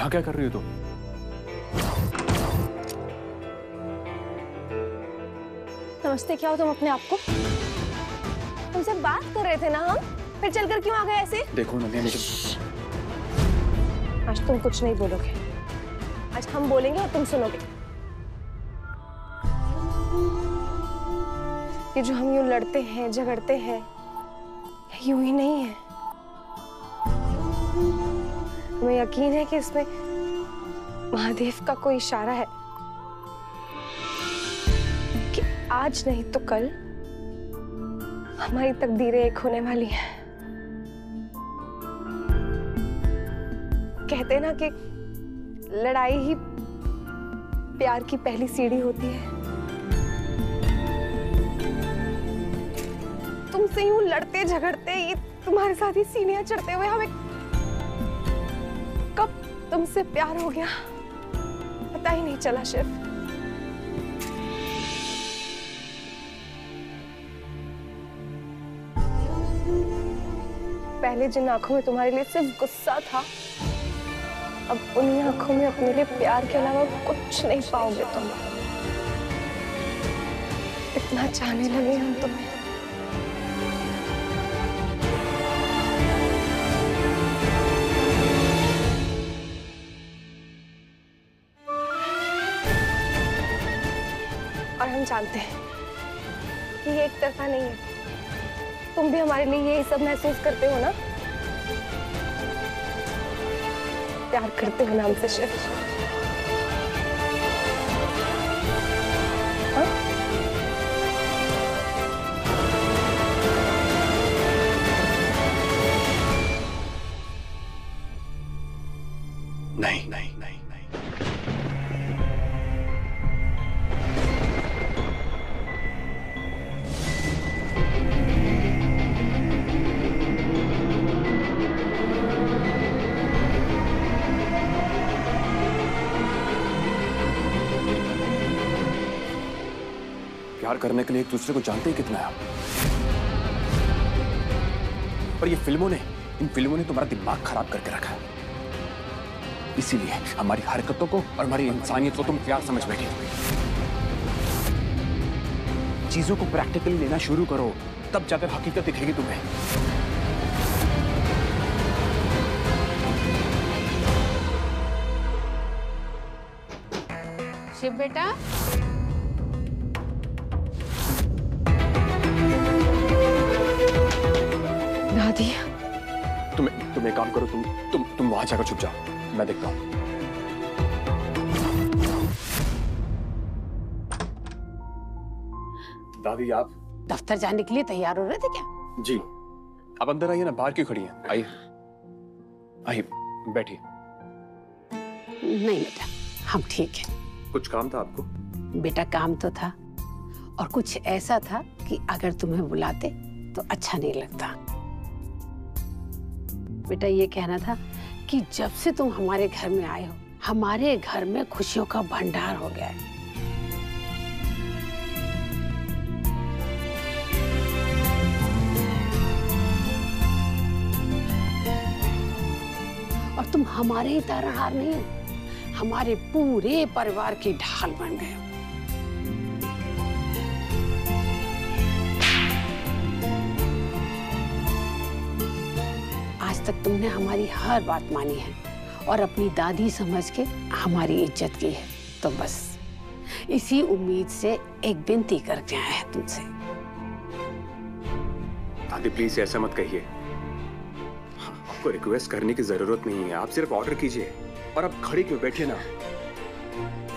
यहाँ क्या कर रही हो तुम? समझते क्या हो तुम अपने आप को? तुमसे बात कर रहे थे ना हम, फिर चलकर क्यों आ गए ऐसे? देखो नन्हे, मुझे आज तुम कुछ नहीं बोलोगे, आज हम बोलेंगे और तुम सुनोगे। ये जो हम यूं लड़ते हैं, झगड़ते हैं, यूं ही नहीं है। हमें यकीन है कि इसमें महादेव का कोई इशारा है कि आज नहीं तो कल हमारी तकदीरें एक होने वाली हैं। कहते हैं ना कि लड़ाई ही प्यार की पहली सीढ़ी होती है। तुमसे यूं लड़ते झगड़ते, ये तुम्हारे साथ ही सीढ़ियां चढ़ते हुए हमें कब तुमसे प्यार हो गया पता ही नहीं चला। शिव, पहले जिन आंखों में तुम्हारे लिए सिर्फ गुस्सा था, अब उन्हीं आंखों में अपने लिए प्यार के अलावा कुछ नहीं पाओगे तुम। इतना चाहने लगे हम तुम्हें। और हम जानते हैं कि ये एक तरफा नहीं है। तुम भी हमारे लिए यही सब महसूस करते हो ना? प्यार करते हो ना हमसे शिव? हाँ? नहीं नहीं नहीं नहीं। प्यार करने के लिए एक दूसरे को जानते ही कितना है आप। पर ये इन फिल्मों ने तुम्हारा दिमाग खराब करके रखा है। इसीलिए हमारी हरकतों को और हमारी इंसानियत को तुम प्यार समझ बैठे। चीजों को प्रैक्टिकली लेना शुरू करो, तब जाकर हकीकत दिखेगी तुम्हें। शिव बेटा, दादी, तुम एक काम करो, तुम वहां जाकर छुप जाओ, मैं देखता हूं। दादी आप दफ्तर जाने के लिए तैयार हो रहे थे क्या? जी, आप अंदर आइए ना, बाहर क्यों खड़ी हैं? आइए आइए, बैठिए। नहीं बेटा, हम ठीक हैं। कुछ काम था आपको? बेटा काम तो था, और कुछ ऐसा था कि अगर तुम्हें बुलाते तो अच्छा नहीं लगता। बेटा ये कहना था कि जब से तुम हमारे घर में आए हो, हमारे घर में खुशियों का भंडार हो गया है। और तुम हमारे ही तारनहार नहीं हो, हमारे पूरे परिवार की ढाल बन गए हो। आज तक तुमने हमारी हर बात मानी है और अपनी दादी समझ के हमारी इज्जत की है। तो बस इसी उम्मीद से एक विनती करके आए हैं तुमसे। दादी प्लीज ऐसा मत कहिए, आपको रिक्वेस्ट करने की जरूरत नहीं है। आप सिर्फ ऑर्डर कीजिए और आप खड़ी क्यों, बैठिए ना,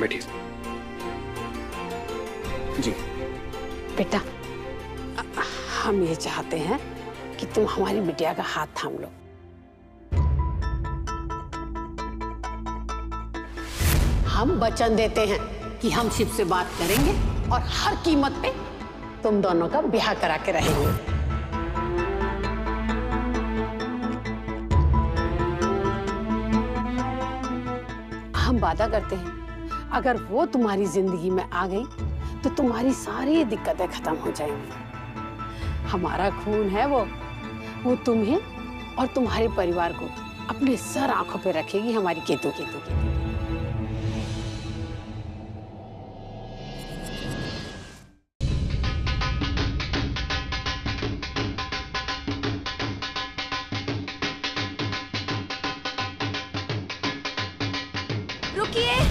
बैठिए। जी बेटा, हम ये चाहते हैं कि तुम हमारी बिटिया का हाथ थाम लो। हम वचन देते हैं कि हम शिव से बात करेंगे और हर कीमत पे तुम दोनों का ब्याह करा के रहेंगे। हम वादा करते हैं अगर वो तुम्हारी जिंदगी में आ गई तो तुम्हारी सारी दिक्कतें खत्म हो जाएंगी। हमारा खून है वो तुम्हें और तुम्हारे परिवार को अपने सर आंखों पे रखेगी हमारी केतु। रुकिए।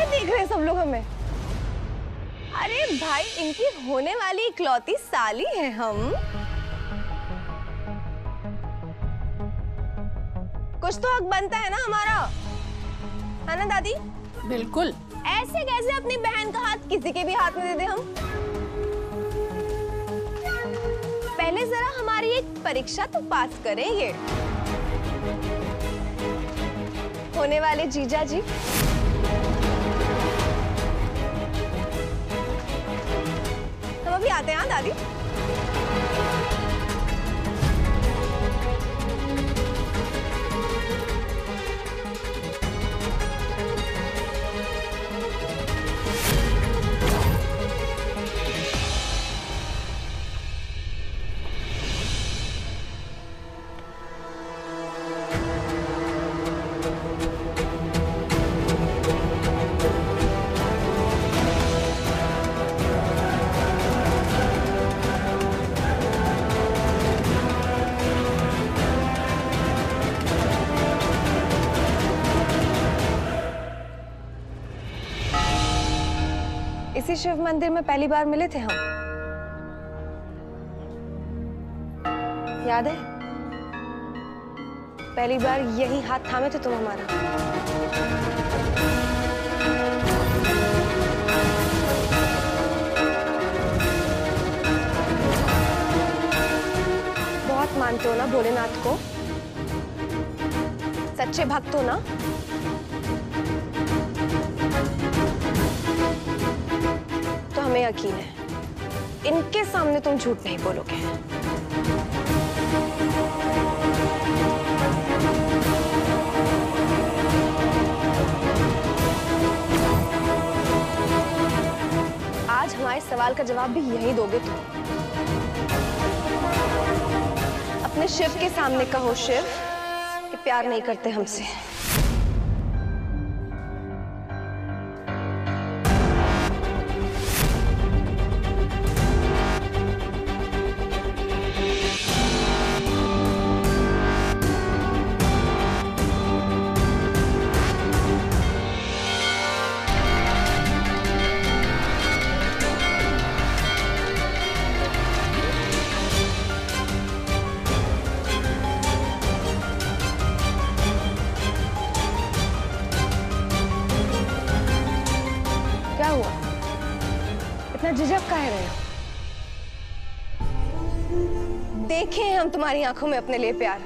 देख रहे हैं सब लोग हमें। अरे भाई, इनकी होने वाली इकलौती साली है हम। कुछ तो हक बनता है ना हमारा, है ना दादी? बिल्कुल। ऐसे कैसे अपनी बहन का हाथ किसी के भी हाथ में दे दे हम? पहले जरा हमारी एक परीक्षा तो पास करें ये होने वाले जीजा जी। हम अभी आते हैं। हाँ दादी। इसी शिव मंदिर में पहली बार मिले थे हम, याद है? पहली बार यही हाथ थामे थे तुम हमारा। बहुत मानते हो ना भोलेनाथ को? सच्चे भक्त हो ना? हमें यकीन है इनके सामने तुम झूठ नहीं बोलोगे। आज हमारे सवाल का जवाब भी यही दोगे तुम। अपने शिव के सामने कहो शिव कि प्यार नहीं करते हमसे। क्या हुआ? इतना झिझक काहे रहे हो? देखे हैं हम तुम्हारी आंखों में अपने लिए प्यार,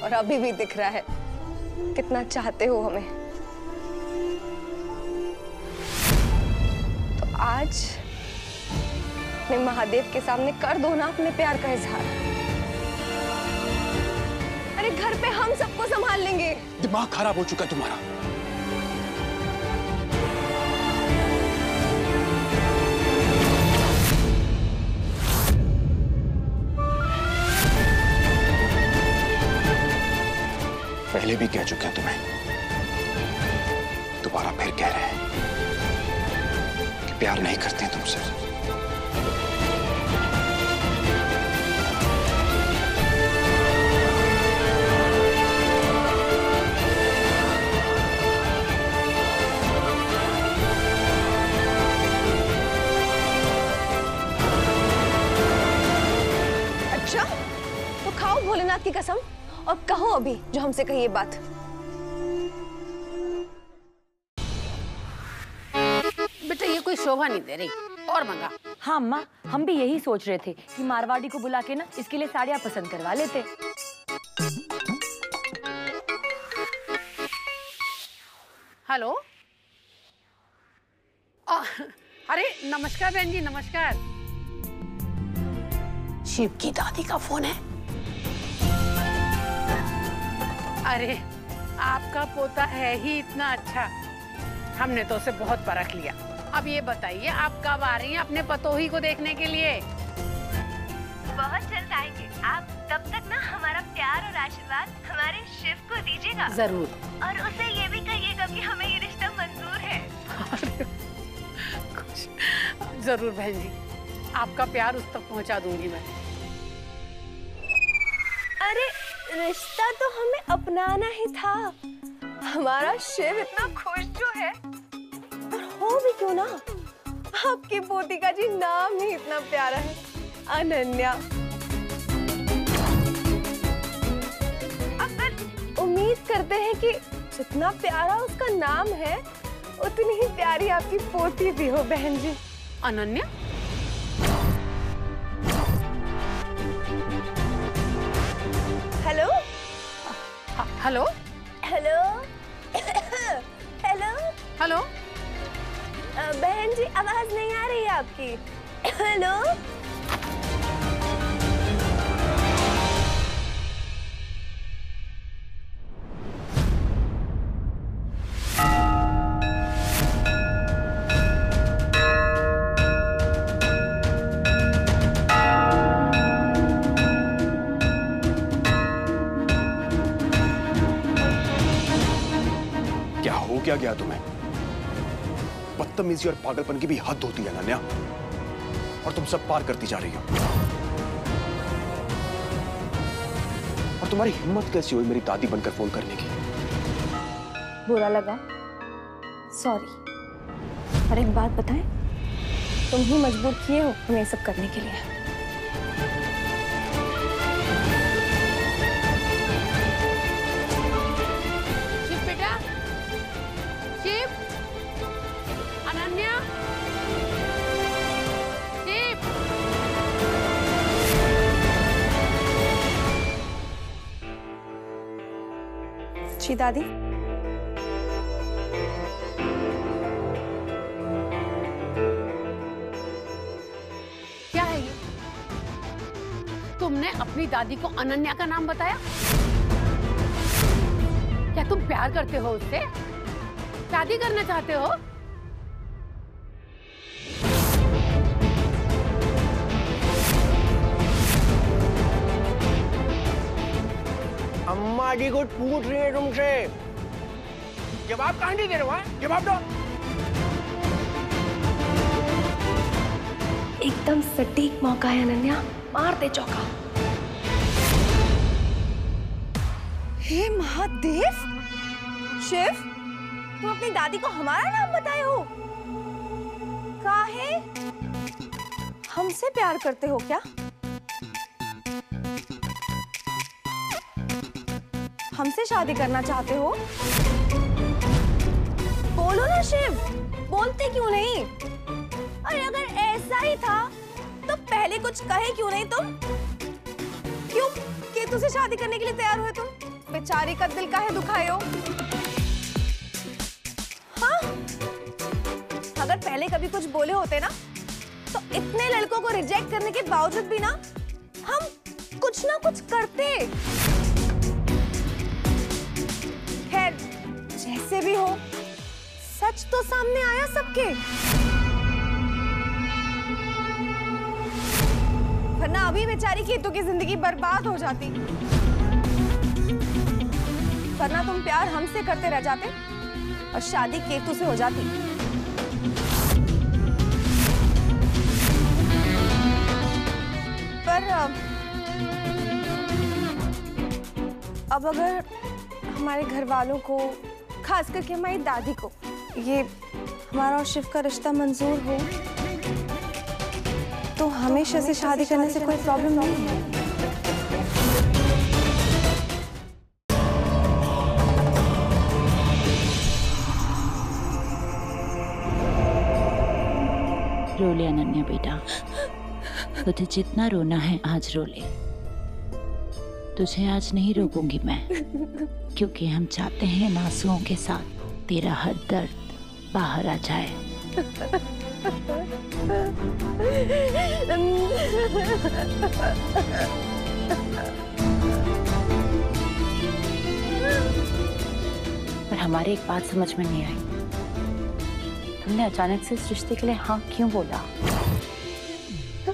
और अभी भी दिख रहा है कितना चाहते हो हमें। तो आज अपने महादेव के सामने कर दो ना अपने प्यार का इजहार। अरे घर पे हम सबको संभाल लेंगे। दिमाग खराब हो चुका तुम्हारा। पहले भी कह चुके हैं तुम्हें, दोबारा फिर कह रहे हैं कि प्यार नहीं करते हैं तुमसे। अच्छा तो खाओ भोलेनाथ की कसम और कहो अभी जो हमसे कही ये बात। बेटा ये कोई शोभा नहीं दे रही, और मंगा। हाँ अम्मा, हम भी यही सोच रहे थे कि मारवाड़ी को बुला के ना इसके लिए साड़ियाँ पसंद करवा लेते। हेलो। अरे नमस्कार बहन जी, नमस्कार। शिव की दादी का फोन है। अरे आपका पोता है ही इतना अच्छा, हमने तो उसे बहुत परख लिया। अब ये बताइए आप कब आ रही हैं अपने पतोही को देखने के लिए? बहुत जल्द आएंगे। आप तब तक ना हमारा प्यार और आशीर्वाद हमारे शिव को दीजिएगा। जरूर। और उसे ये भी कहिएगा कि हमें ये रिश्ता मंजूर है। जरूर बहन जी, आपका प्यार उस तक पहुंचा दूंगी मैं। अरे रिश्ता तो हमें अपनाना ही था। हमारा शिव इतना खुश जो है, और हो भी क्यों ना, आपकी पोती का जी नाम ही इतना प्यारा है, अनन्या। अब उम्मीद करते हैं कि जितना प्यारा उसका नाम है उतनी ही प्यारी आपकी पोती भी हो बहन जी। Ananya? Hello hello hello hello hello. बहन जी आवाज नहीं आ रही है आपकी। हेलो क्या गया तुम्हें? बदतमीजी और पागलपन की भी हद होती है अनन्या, और तुम सब पार करती जा रही हो। और तुम्हारी हिम्मत कैसी हुई मेरी दादी बनकर फोन करने की? बुरा लगा, सॉरी। और एक बात बताएं, तुम ही मजबूर किए हो हमें ये सब करने के लिए। शिव बेटा, शिव, अनन्या, शिव। जी दादी। क्या है ये? तुमने अपनी दादी को अनन्या का नाम बताया? क्या तुम प्यार करते हो उससे? शादी करना चाहते हो? अम्मा जी कुछ पूछ रही है तुमसे, जवाब कहाँ नहीं दे रहे हो? जवाब दो। एकदम सटीक मौका है अनन्या, मार दे चौका। हे महादेव! शिव, तुम अपनी दादी को हमारा नाम बताए हो? काहे? हमसे प्यार करते हो क्या? हमसे शादी करना चाहते हो? बोलो ना शिव, बोलते क्यों नहीं? अरे अगर ऐसा ही था तो पहले कुछ कहे क्यों नहीं तुम? क्यों केतु से शादी करने के लिए तैयार हुए तुम? बेचारी का दिल काहे दुखाए हो? हाँ? अगर पहले कभी कुछ बोले होते ना, तो इतने लड़कों को रिजेक्ट करने के बावजूद भी ना हम कुछ ना कुछ करते। खैर जैसे भी हो, सच तो सामने आया सबके। वरना अभी बेचारी केतु की जिंदगी बर्बाद हो जाती। वरना तुम प्यार हमसे करते रह जाते और शादी केतु से हो जाती। पर अब अगर हमारे घर वालों को, खास करके हमारी दादी को, ये हमारा और शिव का रिश्ता मंजूर हो, तो हमेशा से शादी करने से कोई प्रॉब्लम नहीं है। रो ले अनन्या बेटा, तुझे जितना रोना है आज रो ले। तुझे आज नहीं रोकूंगी मैं, क्योंकि हम चाहते हैं इन आंसुओं के साथ तेरा हर दर्द बाहर आ जाए। पर हमारे एक बात समझ में नहीं आई, तुमने अचानक से इस रिश्ते के लिए हाँ क्यों बोला?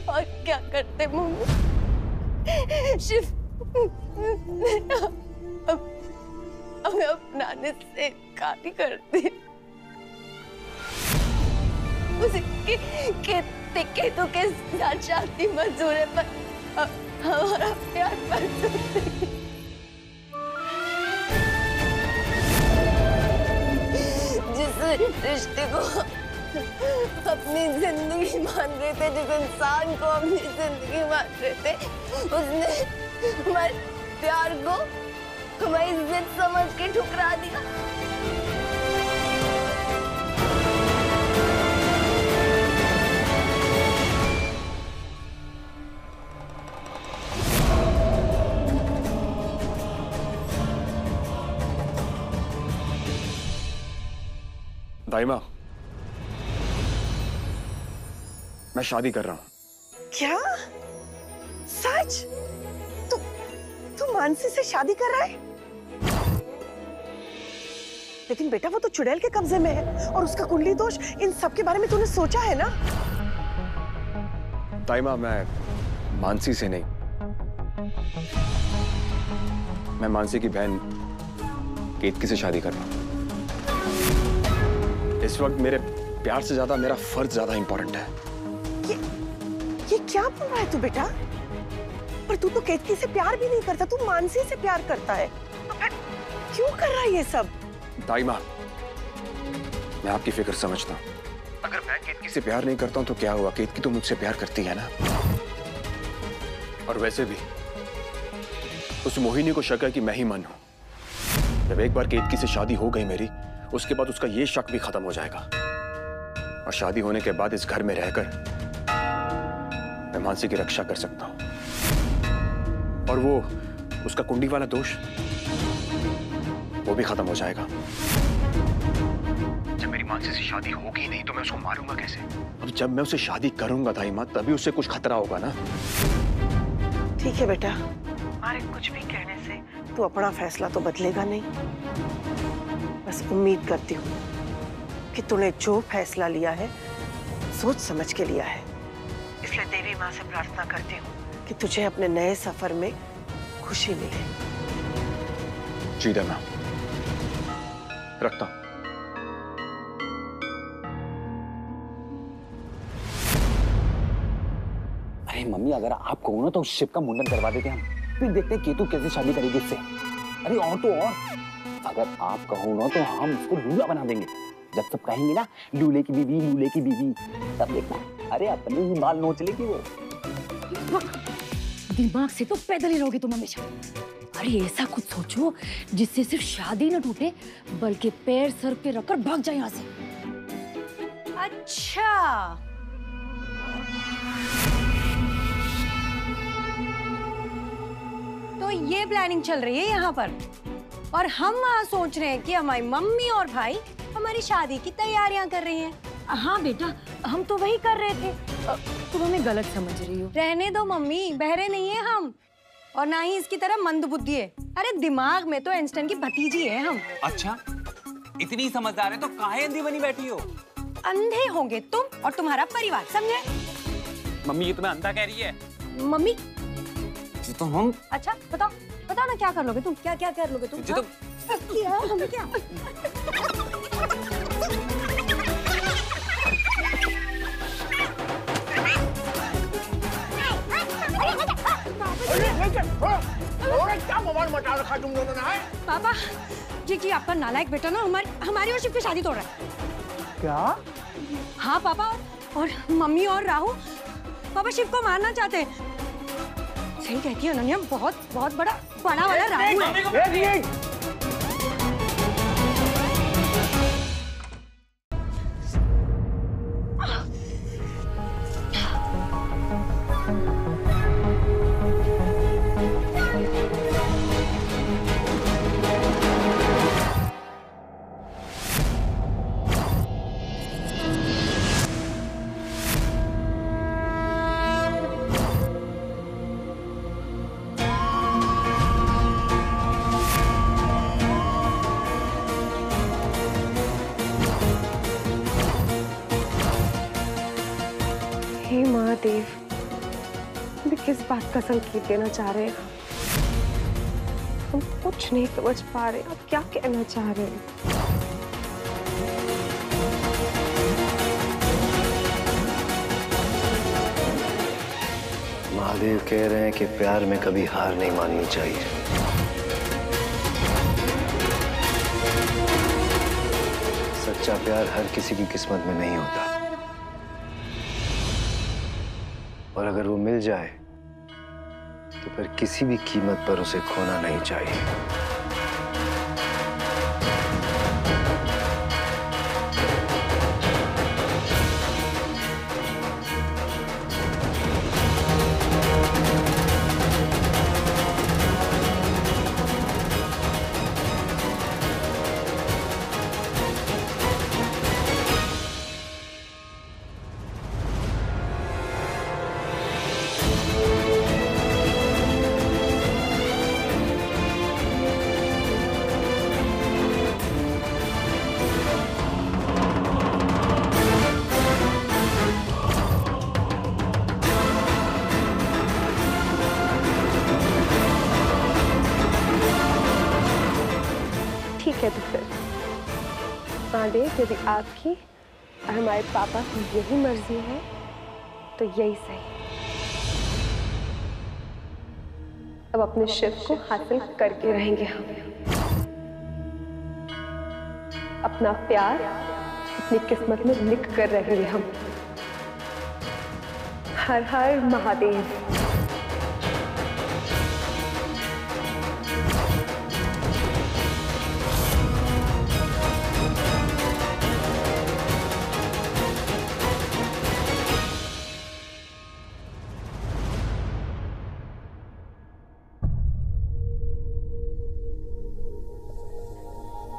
और क्या करते मम्मी, सिर्फ हमें अपनाने से इनकार नहीं करते। उसे केतु के साथ शादी मंजूर है, पर हमारा प्यार मंजूर नहीं। जिस रिश्ते को अपनी जिंदगी मान रहे थे, जिस इंसान को अपनी जिंदगी मान रहे थे, उसने हमारे प्यार को हमारी जिद समझ के ठुकरा दिया। दाइमा, मैं शादी कर रहा हूँ। क्या? सच? तू मानसी से शादी कर रहा है? लेकिन बेटा वो तो चुड़ैल के कब्जे में है और उसका कुंडली दोष, इन सब के बारे में तूने सोचा है ना? दाइमा, मैं मानसी से नहीं, मैं मानसी की बहन केतकी से शादी कर रहा हूँ। इस वक्त मेरे प्यार से ज्यादा मेरा फर्ज ज्यादा इंपॉर्टेंट है। ये क्या बोल रहा है तू बेटा? पर तू तो केतकी से प्यार भी नहीं करता, तू मानसी से प्यार करता है, तो फिर क्यों कर रहा है ये सब? दाइमा, मैं आपकी फिक्र समझता हूँ। अगर मैं केतकी से प्यार नहीं करता हूँ तो क्या हुआ? केतकी तो मुझसे प्यार करती है ना। और वैसे भी उस मोहिनी को शक है कि मैं ही मन हूं। जब एक बार केतकी से शादी हो गई मेरी, उसके बाद उसका ये शक भी खत्म हो जाएगा। और शादी होने के बाद इस घर में रहकर मैं मानसी की रक्षा कर सकता हूं। और वो उसका कुंडी वाला दोष, वो भी खत्म हो जाएगा। जब मेरी मानसी से शादी होगी नहीं तो मैं उसको मारूंगा कैसे? अब जब मैं उसे शादी करूंगा दाइमा, तभी उससे कुछ खतरा होगा ना। ठीक है बेटा, हमारे कुछ भी कहने से तू अपना फैसला तो बदलेगा नहीं। बस उम्मीद करती हूँ कि तूने जो फैसला लिया है सोच समझ के लिया है। इसलिए देवी माँ से प्रार्थना करती हूँ कि तुझे अपने नए सफर में खुशी मिले। जी दाइमा, रखता हूं। अरे मम्मी, अगर आप कहो ना तो शिव का मुंडन करवा देते हम, फिर देखते हैं केतु कैसे शादी करेगी इससे। अरे और तो और, अगर आप कहो ना तो हम उसको लूला बना देंगे। जब सब कहेंगे ना लूले की बीवी, लूले की बीवी, तब देखना अरे अपने ही बाल नोच लेगी वो। दिमाग से तो पैदल ही रहोगे तुम हमेशा। अरे ऐसा कुछ सोचो जिससे सिर्फ शादी न टूटे, बल्कि पैर सर पे रखकर भाग जाए यहाँ से। अच्छा, तो ये प्लानिंग चल रही है यहाँ पर, और हम वहाँ सोच रहे हैं कि हमारी मम्मी और भाई हमारी शादी की तैयारियां कर रही हैं। हाँ बेटा, हम तो वही कर रहे थे। तुम हमें गलत समझ रही हो। रहने दो मम्मी, बहरे नहीं है हम, और ना ही इसकी तरह मंदबुद्धि है। अरे दिमाग में तो आइंस्टाइन की भतीजी है हम। अच्छा, इतनी समझदार है तो काहे अंधी बनी बैठी हो? अंधे होंगे तुम और तुम्हारा परिवार, समझे? मम्मी ये तुम्हें अंधा कह रही है? मम्मी तो हम, अच्छा बताओ, बताओ ना क्या कर लोगे तुम? क्या क्या कर लोगे तुम? तो क्या हम क्या? क्या बवाल मचा रखा तुम दोनों ने? पापा जी आपका नालायक बेटा ना हमारी और शिव की शादी तोड़ रहा है। क्या? हाँ पापा, और मम्मी और राहु पापा शिव को मारना चाहते हैं। सही कहती है अनन्या, बहुत बड़ा वाला राहु है। भी किस बात का संकेत देना चाह रहे हैं? हम कुछ नहीं समझ पा रहे, आप क्या कहना चाह रहे हैं? महादेव कह रहे हैं कि प्यार में कभी हार नहीं माननी चाहिए। सच्चा प्यार हर किसी की किस्मत में नहीं होता, और अगर वो मिल जाए तो फिर किसी भी कीमत पर उसे खोना नहीं चाहिए। ठीक है तो फिर महादेव, यदि आपकी और हमारे पापा की यही मर्जी है तो यही सही। अब अपने शिव को हासिल करके रहेंगे हम। अपना प्यार अपनी किस्मत में लिख कर रहेंगे हम। हर हर महादेव।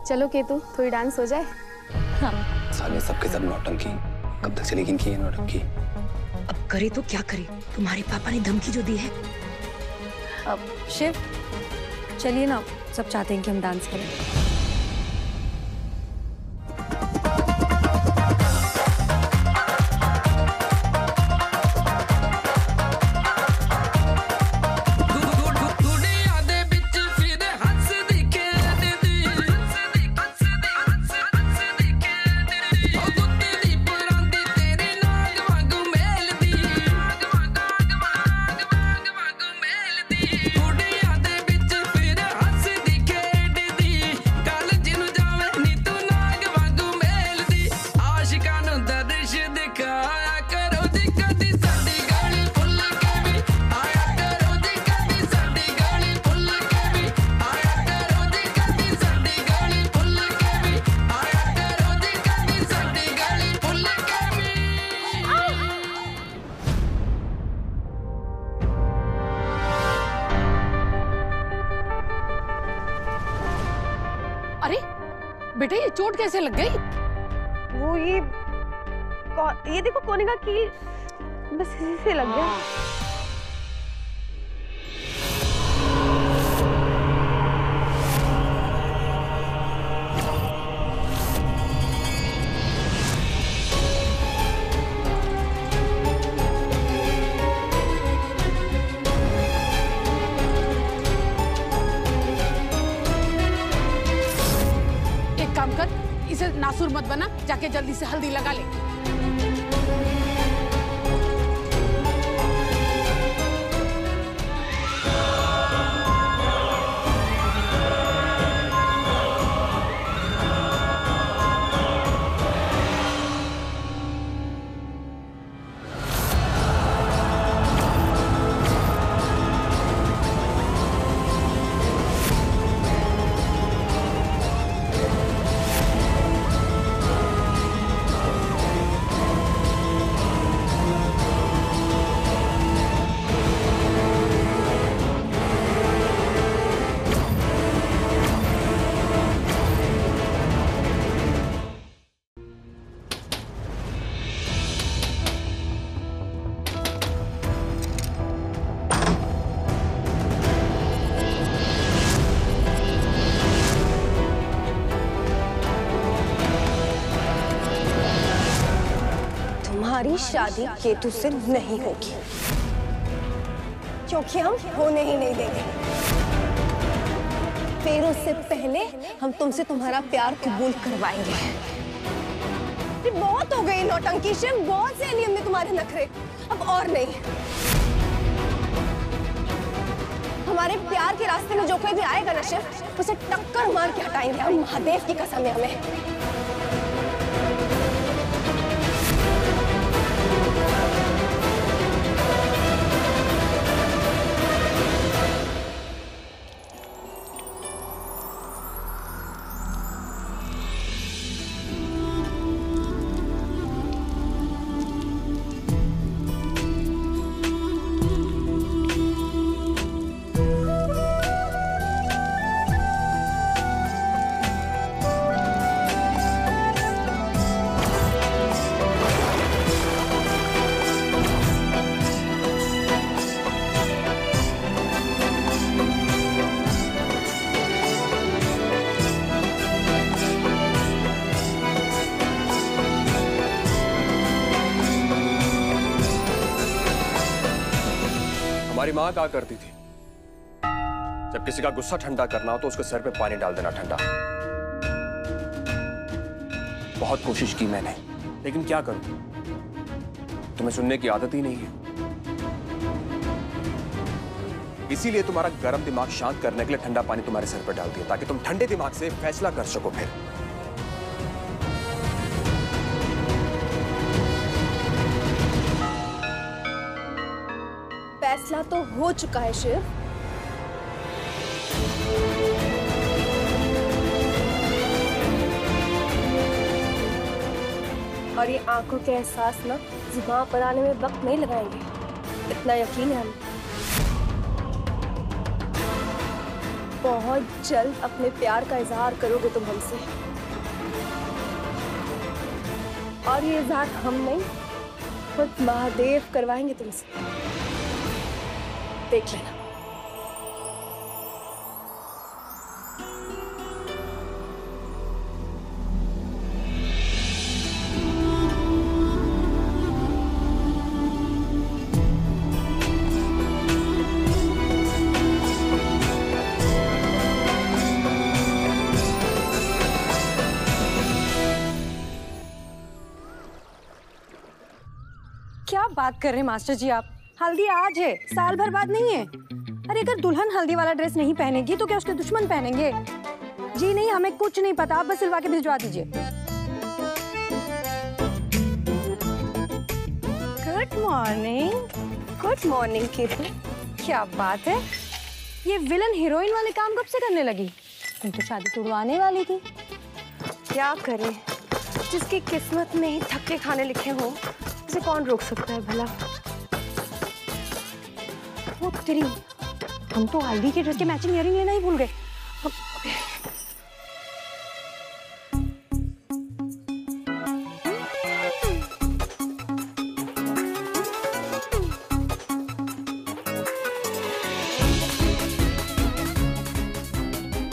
चलो केतु, थोड़ी डांस हो जाए। साले सबके सब नौटंकी, कब तक चलेगी इनकी ये नौटंकी? अब करे तो क्या करे, तुम्हारे पापा ने धमकी जो दी है। अब शिव चलिए ना, सब चाहते हैं कि हम डांस करें। अरे बेटे, ये चोट कैसे लग गई? वो ये देखो कोने का कील बस इसी से लग गया। काम कर, इसे नासुर मत बना, जाके जल्दी से हल्दी लगा ले। तुम्हारी शादी केतु से नहीं होगी। क्योंकि हम होने ही नहीं देंगे। फिर उससे पहले हम तुमसे तुम्हारा प्यार कबूल करवाएंगे। ये बहुत हो गई नौटंकी शिव, बहुत सह लिए हमने तुम्हारे नखरे, अब और नहीं। हमारे प्यार के रास्ते में जो कोई भी आएगा ना शिव, उसे टक्कर मार के हटाएंगे हम, महादेव की कसम है हमें। हमारी माँ कहा करती थी, जब किसी का गुस्सा ठंडा करना हो तो उसके सर पे पानी डाल देना ठंडा। बहुत कोशिश की मैंने, लेकिन क्या करूं, तुम्हें सुनने की आदत ही नहीं है। इसीलिए तुम्हारा गर्म दिमाग शांत करने के लिए ठंडा पानी तुम्हारे सर पर डाल दिया, ताकि तुम ठंडे दिमाग से फैसला कर सको। फिर फैसला तो हो चुका है शिव। और ये आंखों के एहसास ना जुबान पर आने में वक्त नहीं लगाएंगे, इतना यकीन है हमें। बहुत जल्द अपने प्यार का इजहार करोगे तुम हमसे, और ये इजहार हम नहीं, खुद महादेव करवाएंगे तुमसे। देख लेना। क्या बात कर रहे हैं मास्टर जी आप? हल्दी आज है, साल भर बाद नहीं है। अरे अगर दुल्हन हल्दी वाला ड्रेस नहीं पहनेगी तो क्या उसके दुश्मन पहनेंगे? जी नहीं, हमें कुछ नहीं पता, आप बस सिलवा के भिजवा दीजिए। Good morning. गुड मॉर्निंग कीर्ति। क्या बात है, ये विलन हीरोइन वाले काम कब से करने लगी? तुम तो शादी तुड़वाने वाली थी। क्या करें, जिसकी किस्मत में ही धक्के खाने लिखे हो उसे कौन रोक सकता है भला। वो तेरी, हम तो हल्दी के ड्रेस के मैचिंग इयरिंग लेना ही भूल गए।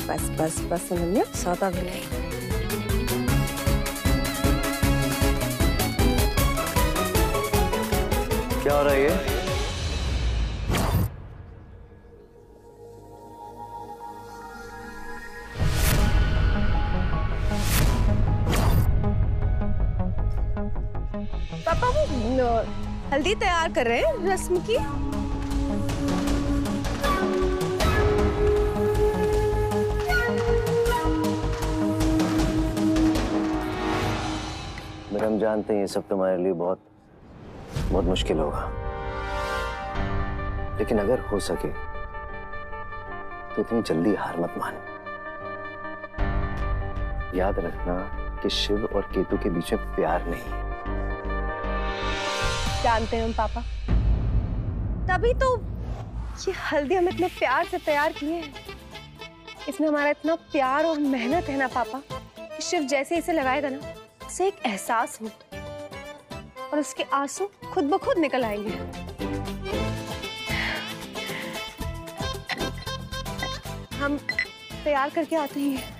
बस बस बस अनन्या, सौदा भी नहीं। क्या हो रहा है ये? पापा वो हल्दी तैयार कर रहे हैं रस्म की। मगर हम जानते हैं ये सब तुम्हारे लिए बहुत बहुत मुश्किल होगा, लेकिन अगर हो सके तो इतनी जल्दी हार मत मान। याद रखना कि शिव और केतु के बीच में प्यार नहीं। जानते हैं हम पापा, तभी तो ये हल्दी हम इतने प्यार से तैयार किए हैं। इसमें हमारा इतना प्यार और मेहनत है ना पापा, कि शिव जैसे इसे लगाएगा ना, उसे एक एहसास हो और उसके आंसू खुद ब खुद निकल आएंगे। हम तैयार करके आते हैं।